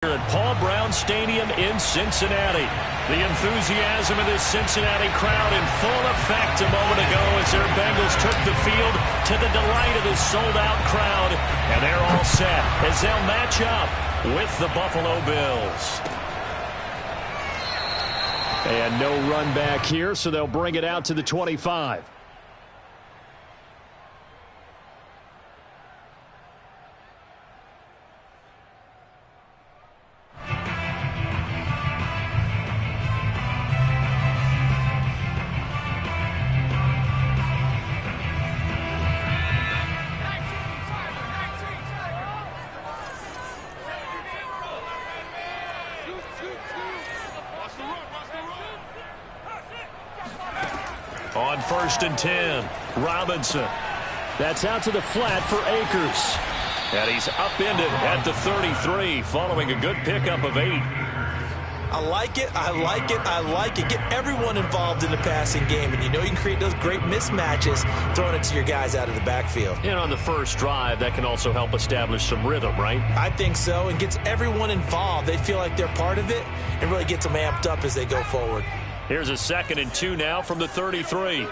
Here at Paul Brown Stadium in Cincinnati. The enthusiasm of this Cincinnati crowd in full effect a moment ago as their Bengals took the field to the delight of this sold-out crowd. And they're all set as they'll match up with the Buffalo Bills. And no run back here, so they'll bring it out to the 25. On 1st and 10, Robinson. That's out to the flat for Akers. And he's upended at the 33 following a good pickup of 8. I like it, I like it, I like it. Get everyone involved in the passing game, and you know you can create those great mismatches throwing it to your guys out of the backfield. And on the first drive, that can also help establish some rhythm, right? I think so, and gets everyone involved. They feel like they're part of it and really gets them amped up as they go forward. Here's a 2nd and 2 now from the 33.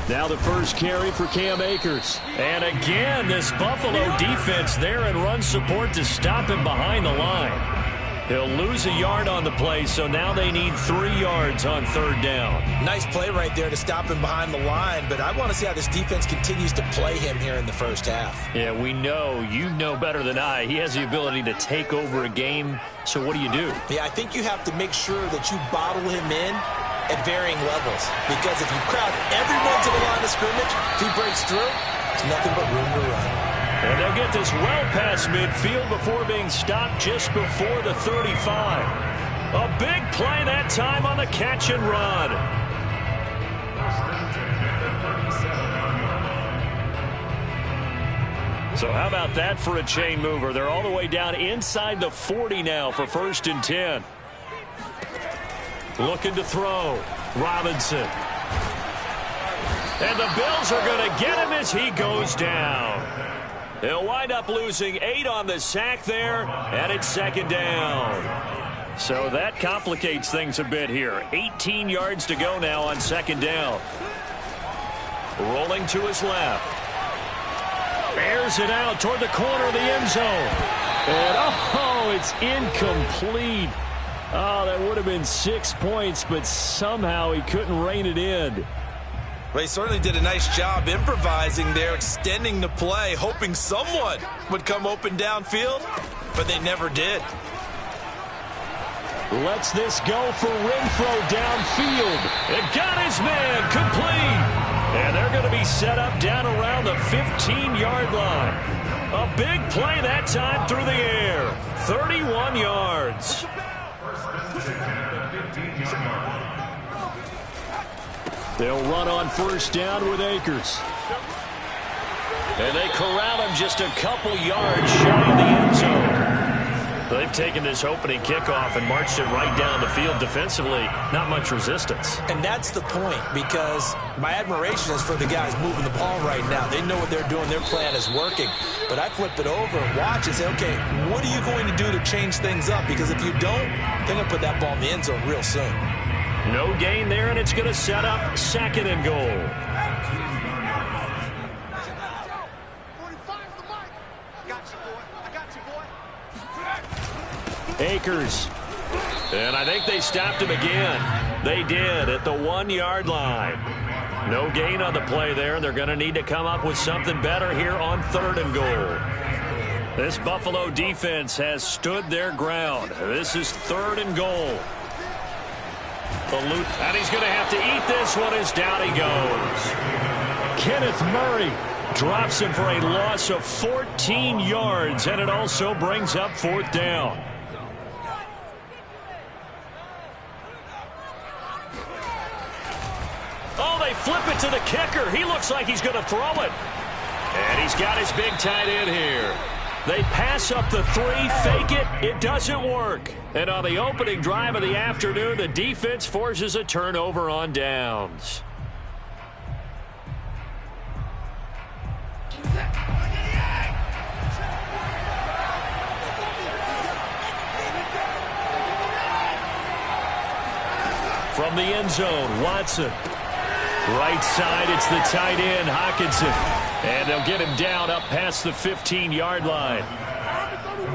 Now the first carry for Cam Akers. And again, this Buffalo defense there in run support to stop him behind the line. He'll lose a yard on the play, so now they need 3 yards on 3rd down. Nice play right there to stop him behind the line, but I want to see how this defense continues to play him here in the first half. Yeah, we know, you know better than I, he has the ability to take over a game, so what do you do? Yeah, I think you have to make sure that you bottle him in at varying levels, because if you crowd everyone to the line of scrimmage, if he breaks through, it's nothing but room to run. And they'll get this well past midfield before being stopped just before the 35. A big play that time on the catch and run. So how about that for a chain mover? They're all the way down inside the 40 now for 1st and 10. Looking to throw. Robinson. And the Bills are going to get him as he goes down. He'll wind up losing 8 on the sack there, and it's 2nd down. So that complicates things a bit here. 18 yards to go now on 2nd down. Rolling to his left. Airs it out toward the corner of the end zone. And, oh, it's incomplete. Oh, that would have been 6 points, but somehow he couldn't rein it in. Well, he certainly did a nice job improvising there, extending the play, hoping someone would come open downfield, but they never did. Lets this go for Renfro downfield. It got his man complete. And they're going to be set up down around the 15-yard line. A big play that time through the air. 31 yards. They'll run on 1st down with Akers. And they corral him just a couple yards shy of the end zone. They've taken this opening kickoff and marched it right down the field defensively. Not much resistance. And that's the point, because my admiration is for the guys moving the ball right now. They know what they're doing. Their plan is working. But I flip it over and watch and say, okay, what are you going to do to change things up? Because if you don't, they're going to put that ball in the end zone real soon. No gain there, and it's going to set up 2nd and goal. Akers. And I think they stopped him again. They did at the 1-yard line. No gain on the play there, and they're going to need to come up with something better here on 3rd and goal. This Buffalo defense has stood their ground. This is 3rd and goal. And he's going to have to eat this one as down he goes. Kenneth Murray drops him for a loss of 14 yards, and it also brings up 4th down. Oh, they flip it to the kicker. He looks like he's going to throw it. And he's got his big tight end here. They pass up the 3, fake it. It doesn't work. And on the opening drive of the afternoon, the defense forces a turnover on downs. From the end zone, Watson. Right side, it's the tight end, Hockenson. And they'll get him down up past the 15-yard line.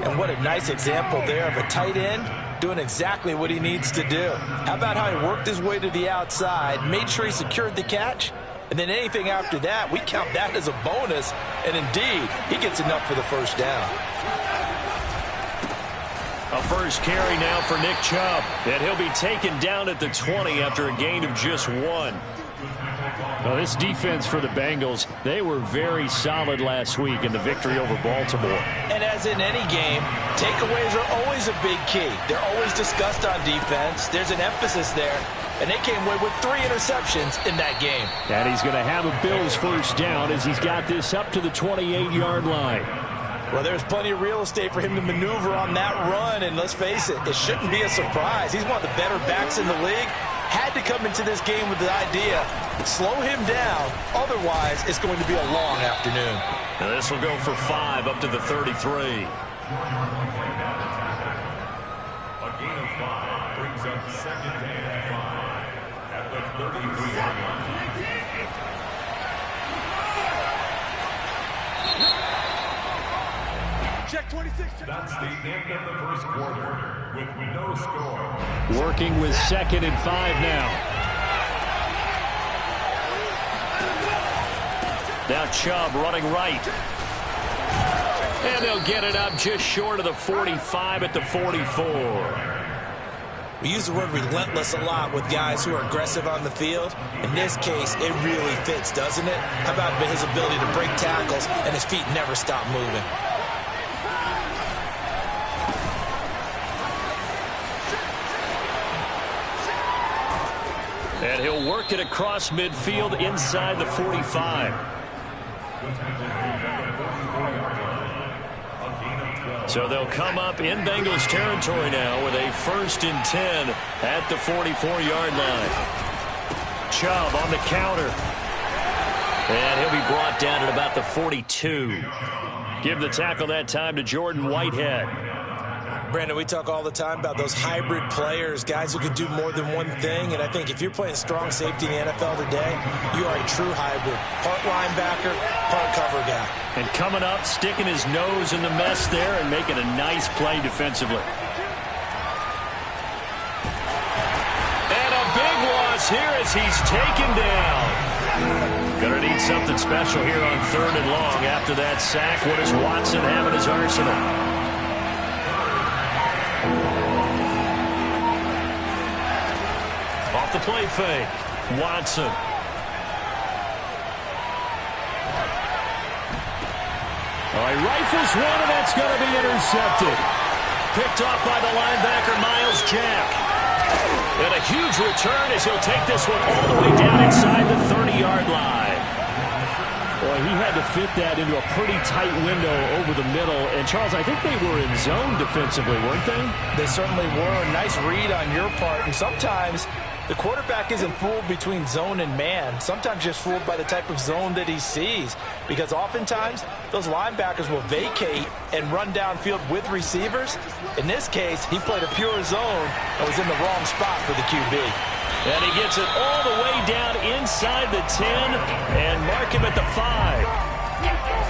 And what a nice example there of a tight end doing exactly what he needs to do. How about how he worked his way to the outside, made sure he secured the catch, and then anything after that, we count that as a bonus. And indeed, he gets enough for the first down. A first carry now for Nick Chubb. And he'll be taken down at the 20 after a gain of just 1. Well, this defense for the Bengals, they were very solid last week in the victory over Baltimore. And as in any game, takeaways are always a big key. They're always discussed on defense. There's an emphasis there. And they came away with 3 interceptions in that game. And he's going to have a Bills first down as he's got this up to the 28-yard line. Well, there's plenty of real estate for him to maneuver on that run. And let's face it, it shouldn't be a surprise. He's one of the better backs in the league. Had to come into this game with the idea, slow him down. Otherwise, it's going to be a long afternoon. Now this will go for 5 up to the 33. A gain of 5 brings up second and 5 at the 33-yard line. Check 26. That's the end of the first quarter with no score. Working with 2nd and 5 now. Now Chubb running right. And they'll get it up just short of the 45 at the 44. We use the word relentless a lot with guys who are aggressive on the field. In this case, it really fits, doesn't it? How about his ability to break tackles and his feet never stop moving? And he'll work it across midfield inside the 45. So they'll come up in Bengals territory now with a 1st and 10 at the 44-yard line. Chubb on the counter. And he'll be brought down at about the 42. Give the tackle that time to Jordan Whitehead. Brandon, we talk all the time about those hybrid players, guys who can do more than one thing. And I think if you're playing strong safety in the NFL today, you are a true hybrid. Part linebacker, part cover guy. And coming up, sticking his nose in the mess there and making a nice play defensively. And a big loss here as he's taken down. Gonna need something special here on 3rd and long after that sack. What does Watson have in his arsenal? Off the play fake. Watson. All right, rifles one, and that's going to be intercepted. Picked off by the linebacker, Miles Jack. And a huge return as he'll take this one all the way down inside the 30-yard line. Boy, he had to fit that into a pretty tight window over the middle. And, Charles, I think they were in zone defensively, weren't they? They certainly were. Nice read on your part. And sometimes the quarterback isn't fooled between zone and man. Sometimes just fooled by the type of zone that he sees. Because oftentimes, those linebackers will vacate and run downfield with receivers. In this case, he played a pure zone and was in the wrong spot for the QB. And he gets it all the way down inside the 10 and mark him at the 5.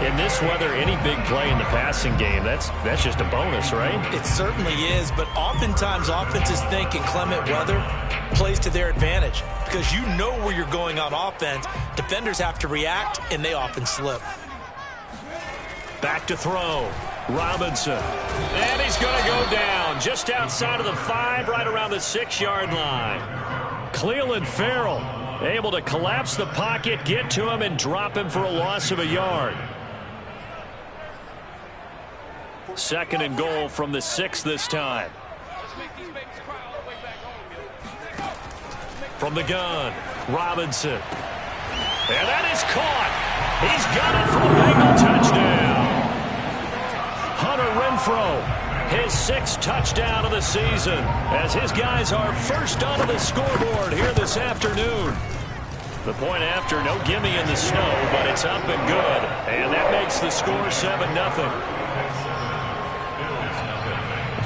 In this weather, any big play in the passing game, that's just a bonus, right? It certainly is, but oftentimes offenses think in clement weather plays to their advantage because you know where you're going on offense. Defenders have to react, and they often slip. Back to throw. Robinson. And he's going to go down just outside of the 5, right around the 6-yard line. Cleveland Farrell able to collapse the pocket, get to him, and drop him for a loss of a yard. 2nd and goal from the 6 this time. From the gun, Robinson. And that is caught. He's got it for the Bengal touchdown. Hunter Renfrow, his 6th touchdown of the season, as his guys are first onto the scoreboard here this afternoon. The point after, no gimme in the snow, but it's up and good. And that makes the score 7-0.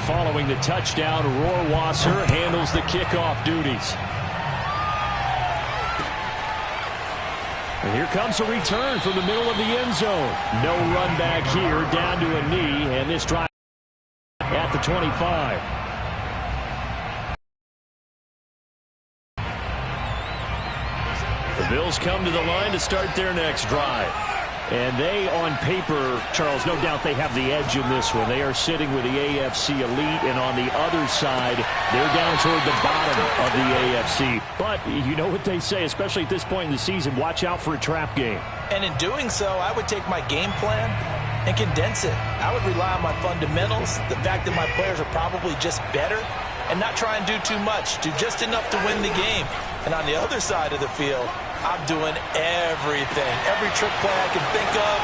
Following the touchdown, Rohrwasser handles the kickoff duties. And here comes a return from the middle of the end zone. No run back here, down to a knee, and this drive at the 25. The Bills come to the line to start their next drive. And they, on paper, Charles, no doubt they have the edge in this one. They are sitting with the AFC elite, and on the other side, they're down toward the bottom of the AFC. But you know what they say, especially at this point in the season, watch out for a trap game. And in doing so, I would take my game plan and condense it. I would rely on my fundamentals, the fact that my players are probably just better, and not try and do too much, do just enough to win the game. And on the other side of the field, I'm doing everything. Every trick play I can think of,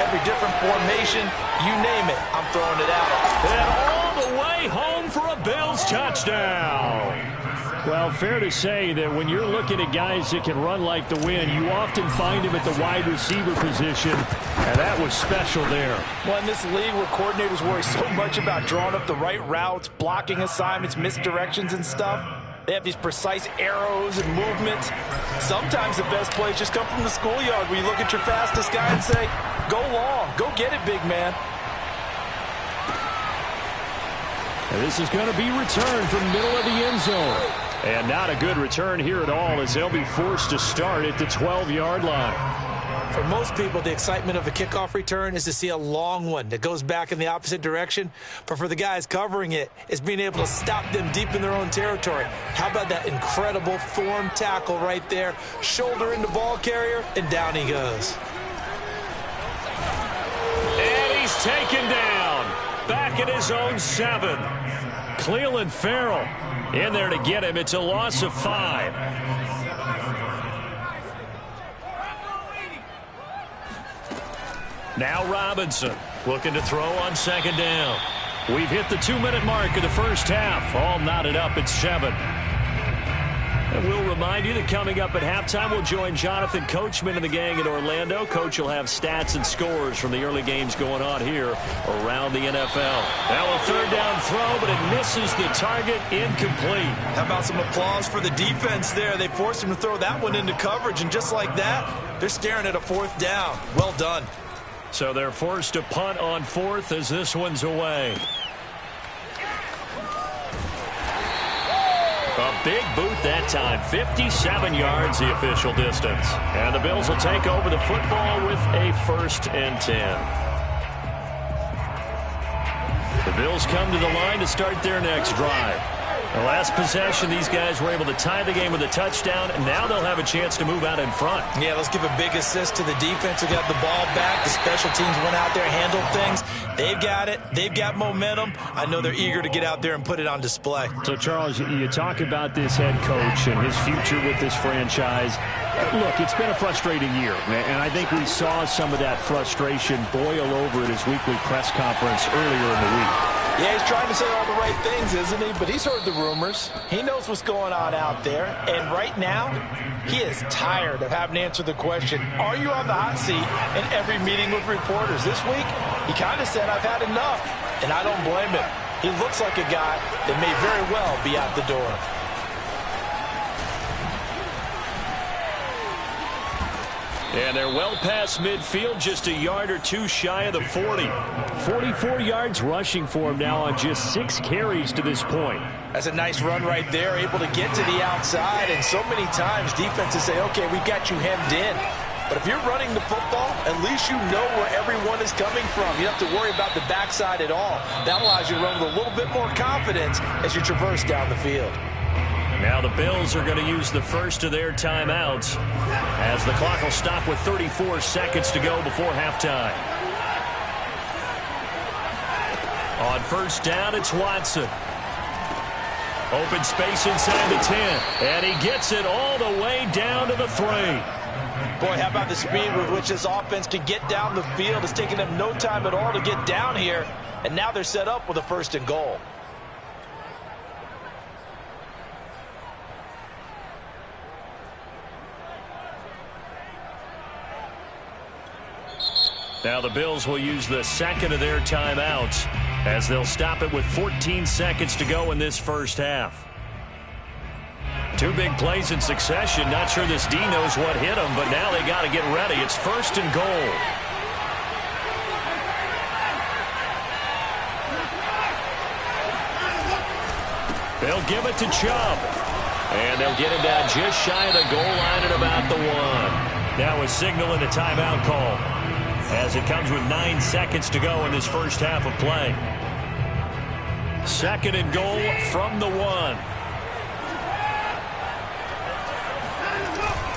every different formation, you name it, I'm throwing it out. And all the way home for a Bills touchdown. Well, fair to say that when you're looking at guys that can run like the wind, you often find him at the wide receiver position, and that was special there. Well, in this league where coordinators worry so much about drawing up the right routes, blocking assignments, misdirections and stuff, they have these precise arrows and movements. Sometimes the best plays just come from the schoolyard where you look at your fastest guy and say, go long, go get it, big man. And this is going to be returned from the middle of the end zone. And not a good return here at all, as they'll be forced to start at the 12-yard line. For most people, the excitement of a kickoff return is to see a long one that goes back in the opposite direction. But for the guys covering it, it's being able to stop them deep in their own territory. How about that incredible form tackle right there? Shoulder into ball carrier, and down he goes. And he's taken down. Back at his own 7. Cleveland Farrell in there to get him. It's a loss of 5. Now Robinson looking to throw on second down. We've hit the 2-minute mark of the first half. All knotted up at 7. And we'll remind you that coming up at halftime, we'll join Jonathan Coachman and the gang in Orlando. Coach will have stats and scores from the early games going on here around the NFL. Now a third down throw, but it misses the target, incomplete. How about some applause for the defense there? They forced him to throw that one into coverage, and just like that, they're staring at a 4th down. Well done. So they're forced to punt on 4th as this one's away. A big boot that time. 57 yards the official distance. And the Bills will take over the football with a 1st and 10. The Bills come to the line to start their next drive. The last possession, these guys were able to tie the game with a touchdown, and now they'll have a chance to move out in front. Yeah, let's give a big assist to the defense who got the ball back. The special teams went out there, handled things. They've got it. They've got momentum. I know they're eager to get out there and put it on display. So, Charles, you talk about this head coach and his future with this franchise. Look, it's been a frustrating year, and I think we saw some of that frustration boil over at his weekly press conference earlier in the week. Yeah, he's trying to say all the right things, isn't he? But he's heard the rumors. He knows what's going on out there. And right now, he is tired of having to answer the question, are you on the hot seat in every meeting with reporters? This week, he kind of said, I've had enough. And I don't blame him. He looks like a guy that may very well be out the door. And they're well past midfield, just a yard or two shy of the 40. 44 yards rushing for him now on just 6 carries to this point. That's a nice run right there, able to get to the outside. And so many times defenses say, okay, we got you hemmed in. But if you're running the football, at least you know where everyone is coming from. You don't have to worry about the backside at all. That allows you to run with a little bit more confidence as you traverse down the field. Now the Bills are going to use the first of their timeouts as the clock will stop with 34 seconds to go before halftime. On first down, it's Watson. Open space inside the 10, and he gets it all the way down to the 3. Boy, how about the speed with which this offense can get down the field? It's taken them no time at all to get down here, and now they're set up with a 1st and goal. Now the Bills will use the second of their timeouts as they'll stop it with 14 seconds to go in this first half. Two big plays in succession. Not sure this D knows what hit him, but now they got to get ready. It's 1st and goal. They'll give it to Chubb. And they'll get him down just shy of the goal line at about the 1. Now a signal and a timeout call, as it comes with 9 seconds to go in this first half of play. 2nd and goal from the 1.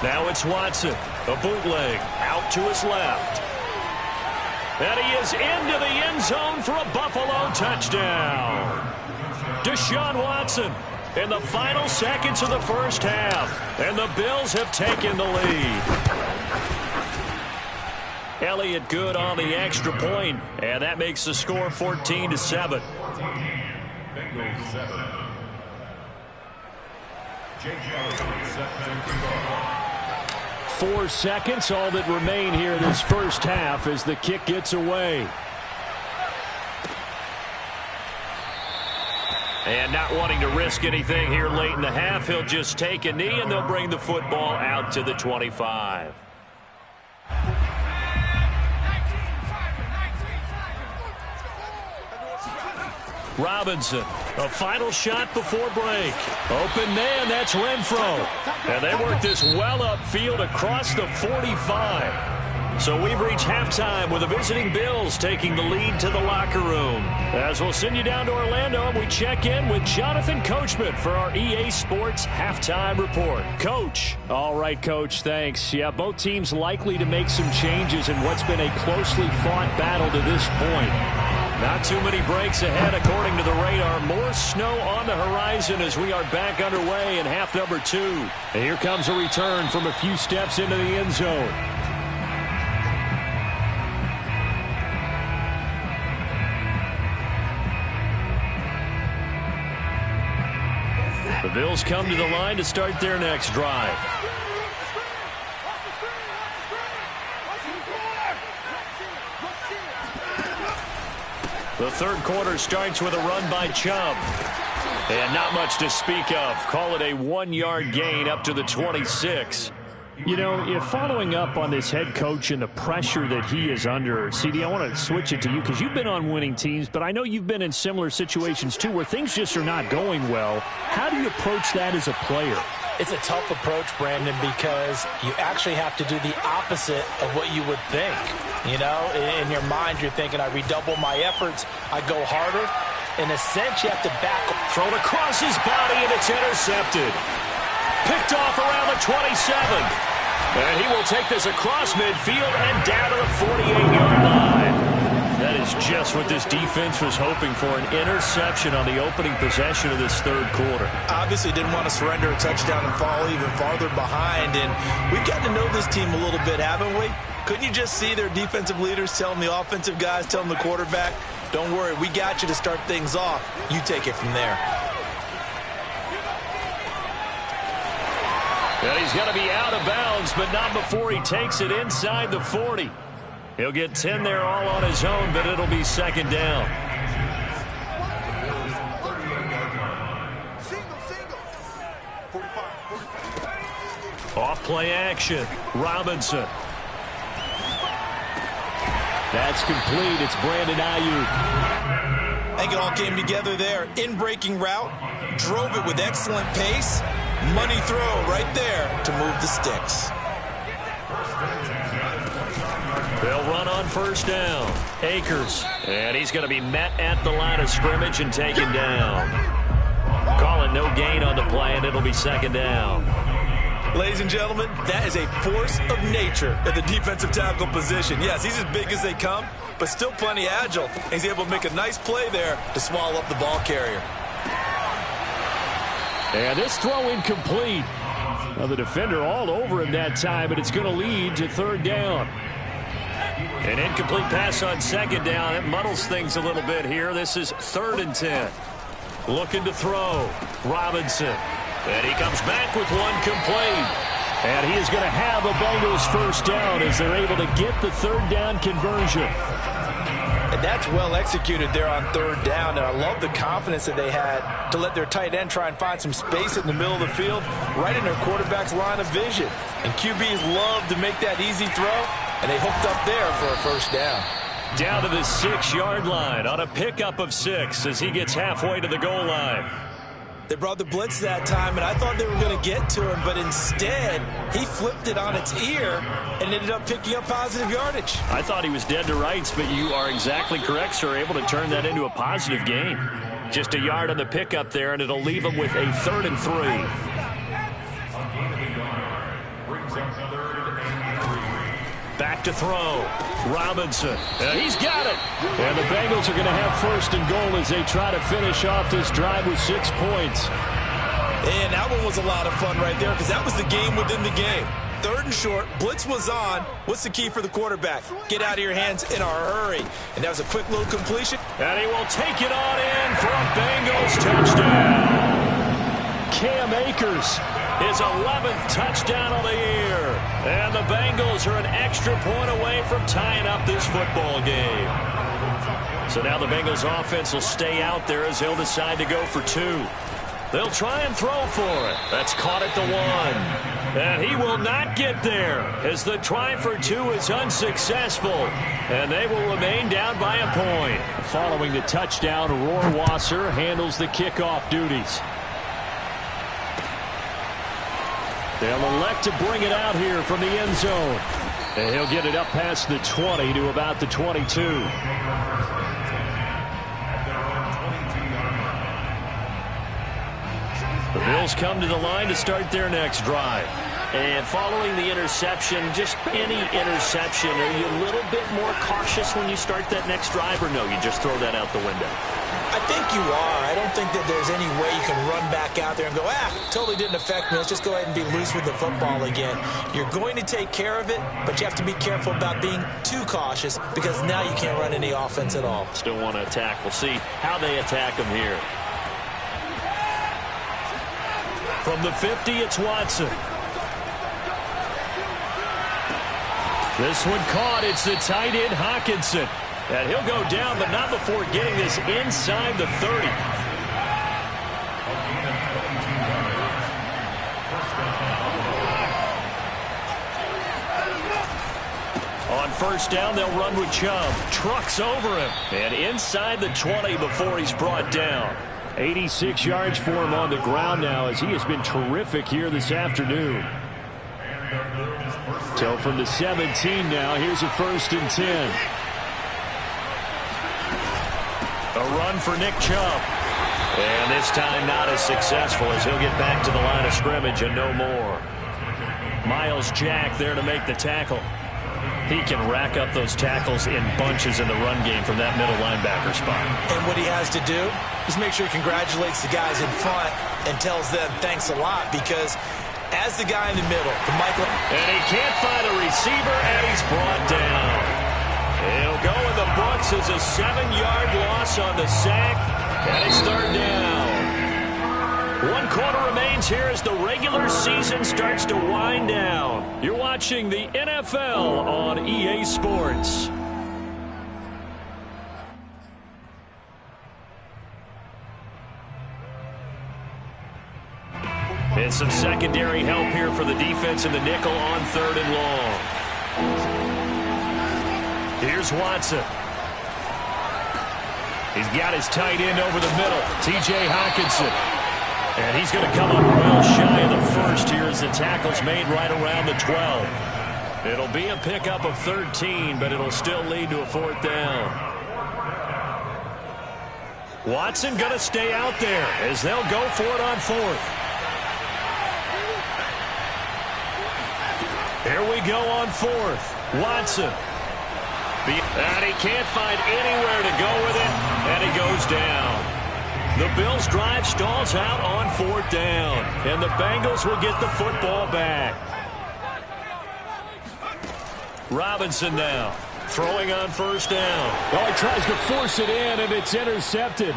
Now it's Watson. A bootleg out to his left. And he is into the end zone for a Buffalo touchdown. Deshaun Watson in the final seconds of the first half. And the Bills have taken the lead. Elliott good on the extra point, and that makes the score 14-7. 4 seconds, all that remain here this first half as the kick gets away. And not wanting to risk anything here late in the half, he'll just take a knee, and they'll bring the football out to the 25. Robinson, a final shot before break. Open man, that's Renfro. And they work this well upfield across the 45. So we've reached halftime with the visiting Bills taking the lead to the locker room. As we'll send you down to Orlando, we check in with Jonathan Coachman for our EA Sports Halftime Report. Coach. All right, Coach, thanks. Yeah, both teams likely to make some changes in what's been a closely fought battle to this point. Not too many breaks ahead according to the radar. More snow on the horizon as we are back underway in half number 2. And here comes a return from a few steps into the end zone. The Bills come to the line to start their next drive. The third quarter starts with a run by Chubb. And not much to speak of. Call it a 1-yard gain up to the 26. You know, if following up on this head coach and the pressure that he is under, CD, I want to switch it to you because you've been on winning teams, but I know you've been in similar situations too where things just are not going well. How do you approach that as a player? It's a tough approach, Brandon, because you actually have to do the opposite of what you would think. You know, in your mind, you're thinking, I redouble my efforts, I go harder. In a sense, you have to back. Thrown across his body, and it's intercepted. Picked off around the 27. And he will take this across midfield and down to the 48-yard line. That is just what this defense was hoping for, an interception on the opening possession of this third quarter. Obviously didn't want to surrender a touchdown and fall even farther behind. And we've gotten to know this team a little bit, haven't we? Couldn't you just see their defensive leaders telling the offensive guys, telling the quarterback, don't worry, we got you to start things off. You take it from there. And he's going to be out of bounds, but not before he takes it inside the 40. He'll get 10 there all on his own, but it'll be second down. Off play action. Robinson. That's complete. It's Brandon Ayuk. I think it all came together there. In-breaking route. Drove it with excellent pace. Money throw right there to move the sticks. They'll run on first down. Akers. And he's going to be met at the line of scrimmage and taken down. Calling no gain on the play, and it'll be second down. Ladies and gentlemen, that is a force of nature at the defensive tackle position. Yes, he's as big as they come, but still plenty agile. He's able to make a nice play there to swallow up the ball carrier. And this throw incomplete. Well, the defender all over him that time, but it's going to lead to third down. An incomplete pass on second down. It muddles things a little bit here. This is 3rd and 10. Looking to throw. Robinson. And he comes back with one complete. And he is going to have a Bengals first down as they're able to get the third down conversion. And that's well executed there on third down, and I love the confidence that they had to let their tight end try and find some space in the middle of the field, right in their quarterback's line of vision. And QBs love to make that easy throw, and they hooked up there for a first down. Down to the 6-yard line on a pickup of 6 as he gets halfway to the goal line. They brought the blitz that time, and I thought they were going to get to him, but instead, he flipped it on its ear and ended up picking up positive yardage. I thought he was dead to rights, but you are exactly correct, sir, able to turn that into a positive gain. Just a yard on the pickup there, and it'll leave him with a 3rd and 3. Back to throw. Robinson. He's got it. And the Bengals are going to have 1st and goal as they try to finish off this drive with 6 points. And that one was a lot of fun right there because that was the game within the game. 3rd and short. Blitz was on. What's the key for the quarterback? Get out of your hands in a hurry. And that was a quick little completion. And he will take it on in for a Bengals touchdown. Cam Akers, his 11th touchdown of the year. And the Bengals are an extra point away from tying up this football game. So now the Bengals offense will stay out there as they'll decide to go for 2. They'll try and throw for it. That's caught at the 1. And he will not get there as the try for 2 is unsuccessful. And they will remain down by a point. Following the touchdown, Rohrwasser handles the kickoff duties. They'll elect to bring it out here from the end zone. And he'll get it up past the 20 to about the 22. The Bills come to the line to start their next drive. And following the interception, just any interception, are you a little bit more cautious when you start that next drive, or no, you just throw that out the window? I think you are. I don't think that there's any way you can run back out there and go, totally didn't affect me. Let's just go ahead and be loose with the football again. You're going to take care of it, but you have to be careful about being too cautious because now you can't run any offense at all. Still want to attack. We'll see how they attack them here. From the 50, it's Watson. This one caught. It's the tight end, Hawkinson. And he'll go down, but not before getting this inside the 30. On 1st down, they'll run with Chubb. Trucks over him. And inside the 20 before he's brought down. 86 yards for him on the ground now as he has been terrific here this afternoon. So from the 17 now, here's a 1st and 10. A run for Nick Chubb. And this time not as successful as he'll get back to the line of scrimmage and no more. Miles Jack there to make the tackle. He can rack up those tackles in bunches in the run game from that middle linebacker spot. And what he has to do is make sure he congratulates the guys in front and tells them thanks a lot because as the guy in the middle, the Michael. And he can't find a receiver, and he's brought down. He'll go in the books as a 7-yard loss on the sack, and it's 3rd down. 1 quarter remains here as the regular season starts to wind down. You're watching the NFL on EA Sports. And some secondary help here for the defense in the nickel on 3rd and long. Here's Watson. He's got his tight end over the middle, T.J. Hawkinson. And he's going to come up well shy of the 1st here as the tackle's made right around the 12. It'll be a pickup of 13, but it'll still lead to a 4th down. Watson going to stay out there as they'll go for it on 4th. Here we go on 4th. Watson. And he can't find anywhere to go with it, and he goes down. The Bills' drive stalls out on 4th down, and the Bengals will get the football back. Robinson now throwing on first down. Oh, he tries to force it in, and it's intercepted.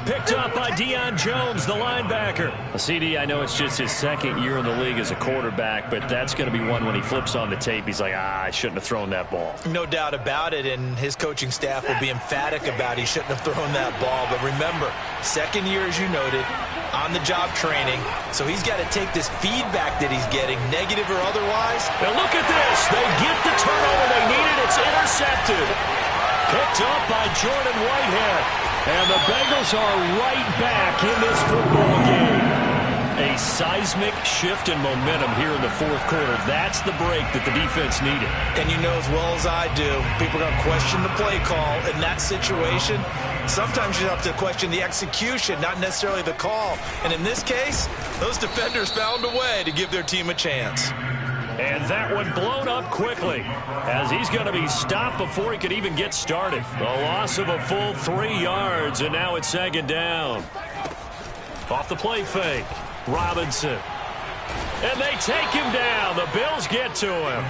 Picked up by Deion Jones, the linebacker. CD, I know it's just his second year in the league as a quarterback, but that's going to be one when he flips on the tape. He's like, I shouldn't have thrown that ball. No doubt about it, and his coaching staff will be emphatic about he shouldn't have thrown that ball. But remember, second year, as you noted, on-the-job training, so he's got to take this feedback that he's getting, negative or otherwise. Now look at this. They get the turnover they needed. It's intercepted. Picked up by Jordan Whitehead. And the Bengals are right back in this football game. A seismic shift in momentum here in the fourth quarter. That's the break that the defense needed. And you know as well as I do, people are going to question the play call in that situation. Sometimes you have to question the execution, not necessarily the call. And in this case, those defenders found a way to give their team a chance. And that one blown up quickly as he's going to be stopped before he could even get started. The loss of a full 3 yards, and now it's second down. Off the play fake, Robinson. And they take him down. The Bills get to him.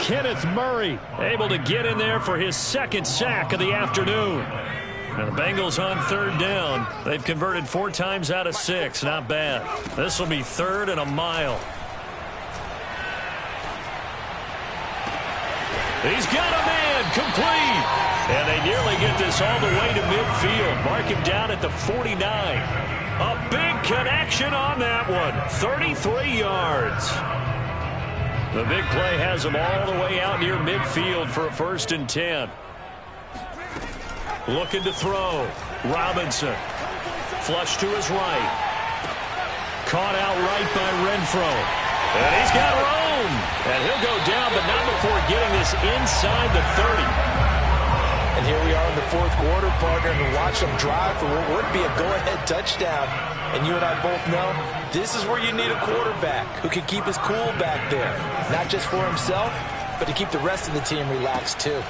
Kenneth Murray able to get in there for his second sack of the afternoon. And the Bengals on third down. They've converted 4 times out of 6. Not bad. This will be 3rd and a mile. He's got a man complete. And they nearly get this all the way to midfield. Mark him down at the 49. A big connection on that one. 33 yards. The big play has him all the way out near midfield for a 1st and 10. Looking to throw. Robinson. Flush to his right. Caught out right by Renfro. And he's got room. And he'll go down, but not before getting this inside the 30. And here we are in the fourth quarter, partner, and watch them drive for what would be a go-ahead touchdown. And you and I both know this is where you need a quarterback who can keep his cool back there. Not just for himself, but to keep the rest of the team relaxed too.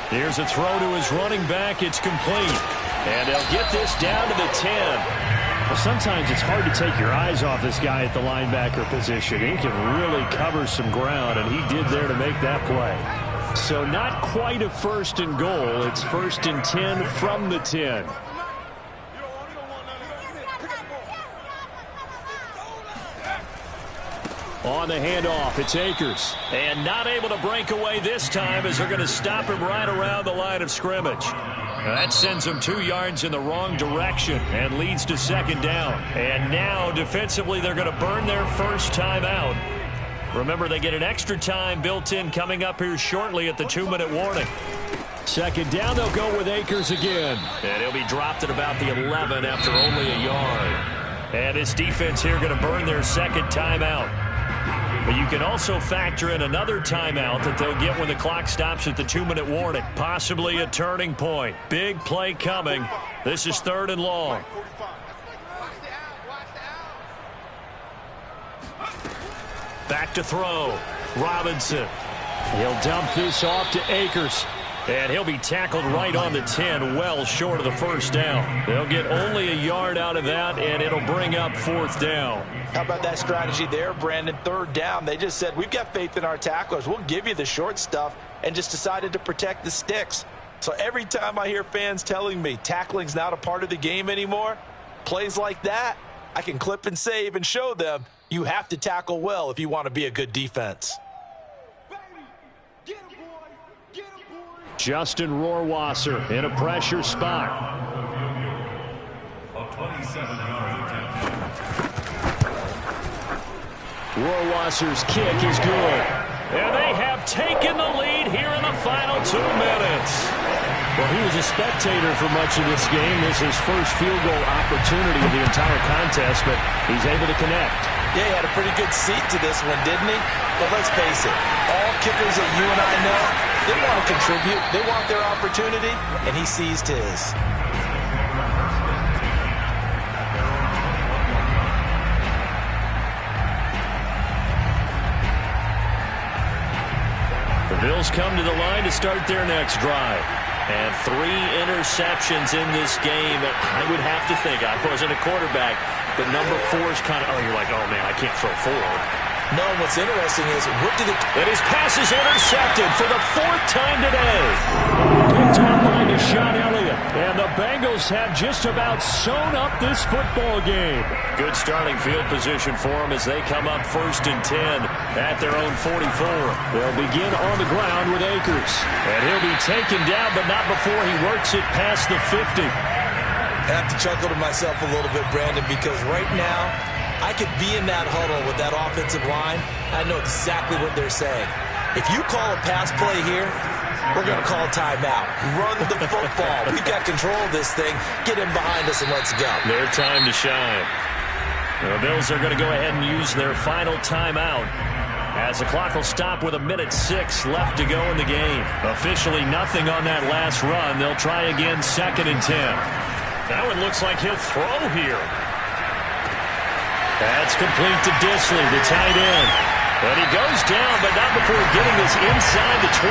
Here's a throw to his running back. It's complete. And they'll get this down to the 10. Well, sometimes it's hard to take your eyes off this guy at the linebacker position. He can really cover some ground, and he did there to make that play. So not quite a 1st and goal. It's 1st and 10 from the 10. On the handoff, it's Akers. And not able to break away this time as they're going to stop him right around the line of scrimmage. That sends him 2 yards in the wrong direction and leads to second down. And now, defensively, they're going to burn their first timeout. Remember, they get an extra time built in coming up here shortly at the 2-minute warning. Second down, they'll go with Akers again. And he'll be dropped at about the 11 after only a yard. And this defense here going to burn their second timeout. But you can also factor in another timeout that they'll get when the clock stops at the 2-minute warning. Possibly a turning point. Big play coming. This is 3rd and long. Back to throw. Robinson. He'll dump this off to Akers. And he'll be tackled right on the 10, well short of the first down. They'll get only a yard out of that, and it'll bring up 4th down. How about that strategy there, Brandon? 3rd down. They just said, we've got faith in our tacklers. We'll give you the short stuff, and just decided to protect the sticks. So every time I hear fans telling me tackling's not a part of the game anymore, plays like that, I can clip and save and show them you have to tackle well if you want to be a good defense. Justin Rohrwasser in a pressure spot. A 27-yard attempt. Rohrwasser's kick is good. And they have taken the lead here in the final 2 minutes. Well, he was a spectator for much of this game. This is his first field goal opportunity of the entire contest, but he's able to connect. Yeah, he had a pretty good seat to this one, didn't he? But let's face it, all kickers that you and I know, they want to contribute. They want their opportunity, and he seized his. The Bills come to the line to start their next drive. And 3 interceptions in this game. I would have to think, I wasn't a quarterback, but number 4 is kind of, oh, you're like, oh, man, I can't throw 4. No, what's interesting is, And his pass is intercepted for the 4th time today. Picked off by Deshaun Elliott. And the Bengals have just about sewn up this football game. Good starting field position for them as they come up 1st and 10 at their own 44. They'll begin on the ground with Akers. And he'll be taken down, but not before he works it past the 50. I have to chuckle to myself a little bit, Brandon, because right now, I could be in that huddle with that offensive line. I know exactly what they're saying. If you call a pass play here, we're going to call a timeout. Run the football. We've got control of this thing. Get him behind us and let's go. Their time to shine. The Bills are going to go ahead and use their final timeout as the clock will stop with 1:06 left to go in the game. Officially nothing on that last run. They'll try again 2nd and 10. Now it looks like he'll throw here. That's complete to Disley, the tight end. And he goes down, but not before getting this inside the 25.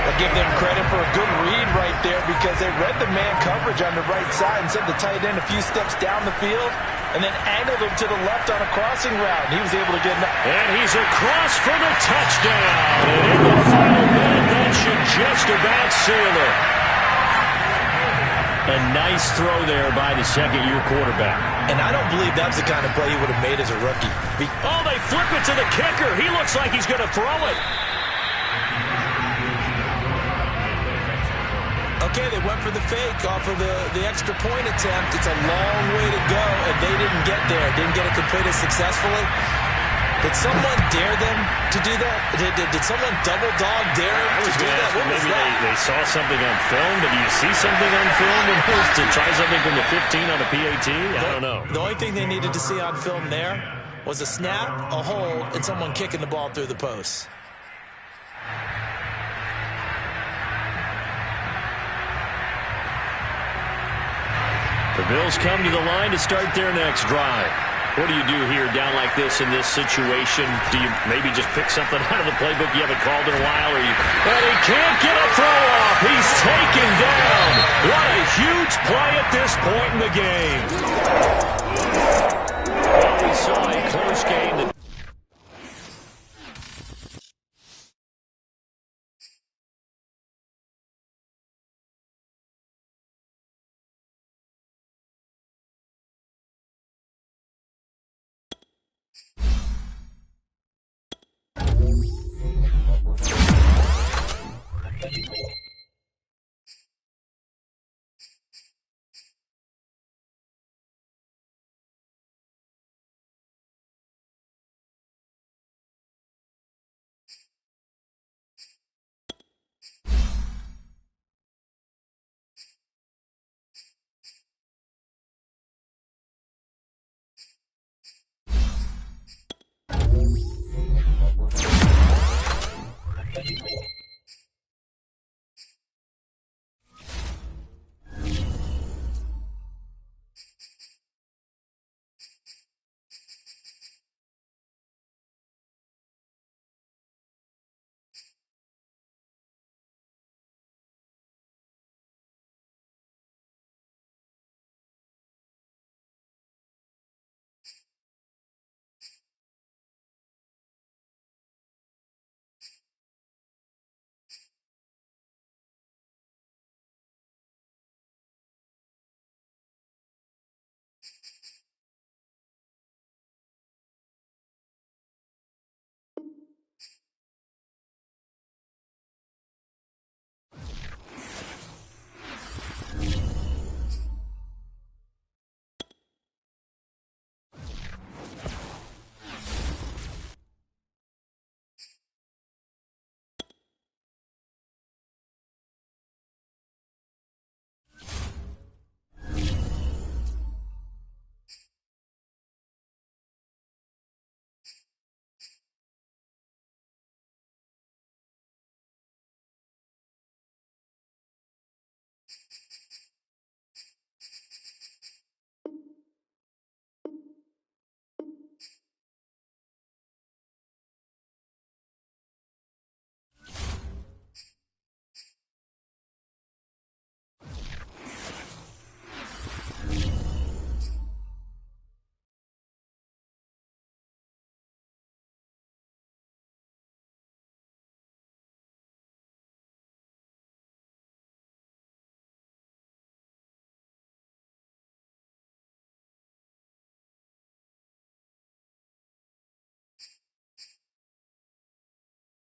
I'll give them credit for a good read right there because they read the man coverage on the right side and sent the tight end a few steps down the field and then angled him to the left on a crossing route. And he was able to get... And he's across for the touchdown. And in the final minute, that should just about seal it. A nice throw there by the second-year quarterback. And I don't believe that's the kind of play he would have made as a rookie. Oh, they flip it to the kicker. He looks like he's going to throw it. Okay, they went for the fake off of the extra point attempt. It's a long way to go, and they didn't get there. Didn't get it completed successfully. Did someone dare them to do that? Did someone double dog dare him to do that? What was maybe that? They saw something on film. Did you see something on film to try something from the 15 on a PAT? I don't know. The only thing they needed to see on film there was a snap, a hold, and someone kicking the ball through the post. The Bills come to the line to start their next drive. What do you do here down like this in this situation? Do you maybe just pick something out of the playbook you haven't called in a while? And he can't get a throw off. He's taken down. What a huge play at this point in the game. Well, we saw a close game that